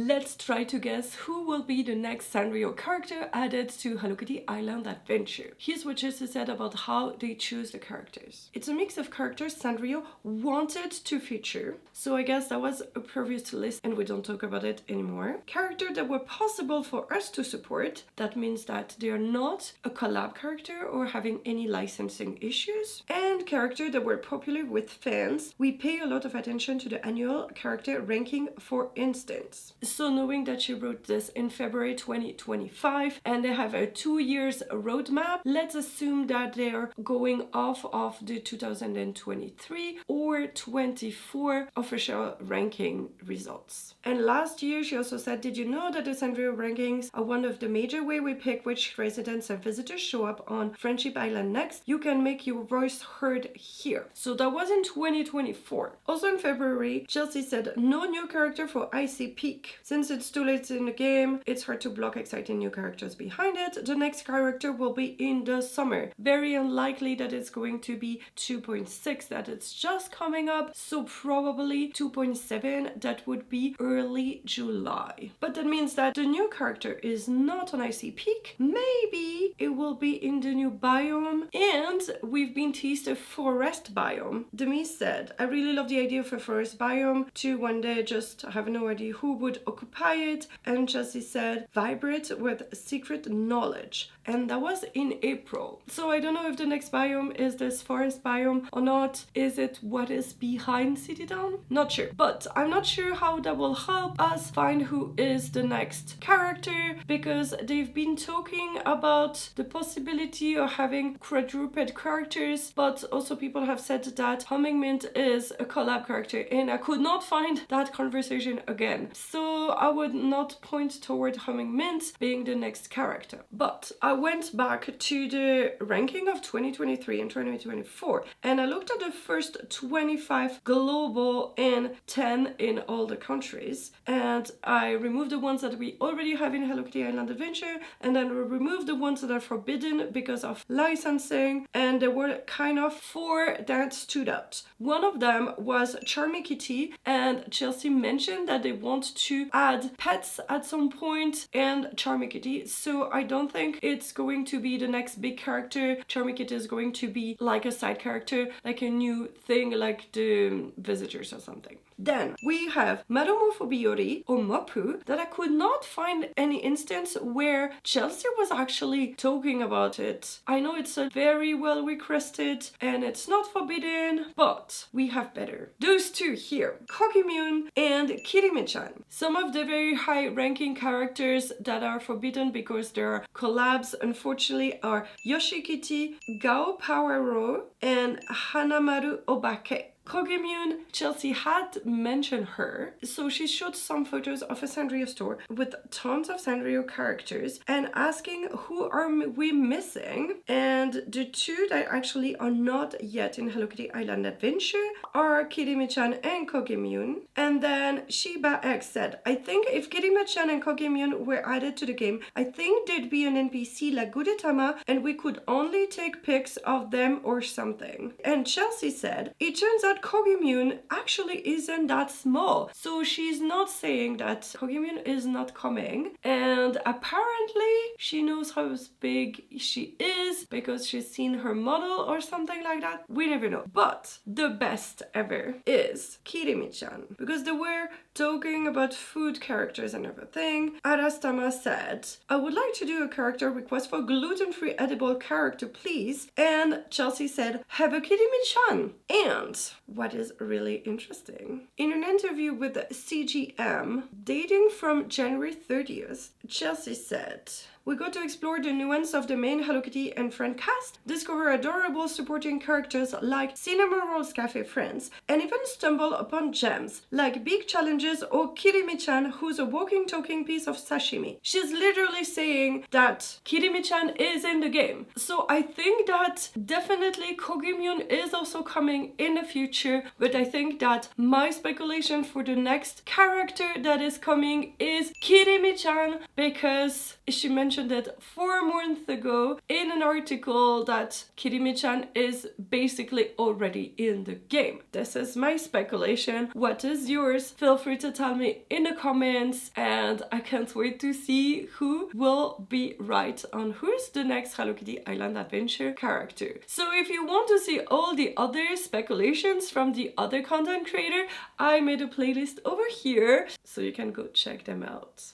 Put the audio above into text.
let's try to guess who will be the next Sanrio character added to Hello Kitty Island Adventure. Here's what Joëlle said about how they choose the characters. It's a mix of characters Sanrio wanted to feature, so I guess that was a previous list and we don't talk about it anymore. Characters that were possible for us to support, that means that they are not a collab character or having any licensing issues, and characters that were popular with fans. We pay a lot of attention to the annual character ranking, for instance. So knowing that she wrote this in February 2025 and they have a 2 years roadmap, let's assume that they are going off of the 2023 or 24 official ranking results. And last year she also said, did you know that the Sanrio rankings are one of the major way we pick which residents and visitors show up on Friendship Island next? You can make your voice heard here. So that was in 2024. Also in February, Joëlle said no new character for Icy Peak. Since it's too late in the game, it's hard to block exciting new characters behind it. The next character will be in the summer. Very unlikely that it's going to be 2.6, that it's just coming up, so probably 2.7, that would be early July. But that means that the new character is not on Icy Peak. Maybe it will be in the new biome, and we've been teased a forest biome. Demi said, I really love the idea of a forest biome to one day, just have no idea who would occupy it. And Joëlle said, vibrate with secret knowledge. And that was in April. So I don't know if the next biome is this forest biome or not. Is it what is behind City Town? Not sure. But I'm not sure how that will help us find who is the next character, because they've been talking about the possibility of having quadruped characters, but also people have said that Hummingbird is a collab character, and I could not find that conversation again. So I would not point toward Hummingbird being the next character. But I went back to the ranking of 2023 and 2024 and I looked at the first 25 global and 10 in all the countries, and I removed the ones that we already have in Hello Kitty Island Adventure, and then removed the ones that are forbidden because of licensing, and there were kind of 4 that stood out. One of them was Charmy Kitty, and Joëlle mentioned that they want to add pets at some point and Charmy Kitty, so I don't think it's going to be the next big character. Charmy Kitty is going to be like a side character, like a new thing, like the visitors or something. Then we have Madomo Fubiyori or Mopu, that I could not find any instance where Joëlle was actually talking about it. I know it's a very well requested and it's not forbidden, but we have better. Those two here, Kokimune and Kirime-chan. Some of the very high ranking characters that are forbidden because there are collabs, unfortunately, are Yoshi Kitty, Gao Powero, and Hanamaru Obake. Kokimune, Joëlle had mentioned her, so she showed some photos of a Sanrio store with tons of Sanrio characters and asking who are we missing, and the two that actually are not yet in Hello Kitty Island Adventure are Kirime-chan and Kokimune. And then Shiba X said, I think if Kirime-chan and Kokimune were added to the game, I think there'd be an NPC like Gudetama and we could only take pics of them or something. And Joëlle said, it turns out Kokimune actually isn't that small, so she's not saying that Kokimune is not coming, and apparently she knows how big she is because she's seen her model or something like that. We never know. But the best ever is Kirime-chan, because they were talking about food characters and everything. Arastama said, I would like to do a character request for gluten-free edible character, please. And Joëlle said, have a Kirime-chan. And what is really interesting, in an interview with the CGM dating from January 30th, Joëlle said, we got to explore the nuance of the main Hello Kitty and friend cast, discover adorable supporting characters like Cinnamon Rolls Cafe friends, and even stumble upon gems like big challenges or Kirime-chan, who's a walking talking piece of sashimi. She's literally saying that Kirime-chan is in the game. So I think that definitely Kokimune is also coming in the future, but I think that my speculation for the next character that is coming is Kirime-chan, because she mentioned mentioned it 4 months ago in an article that Kirimi-chan is basically already in the game. This is my speculation. What is yours? Feel free to tell me in the comments, and I can't wait to see who will be right on who's the next Hello Kitty Island Adventure character. So if you want to see all the other speculations from the other content creator, I made a playlist over here, so you can go check them out.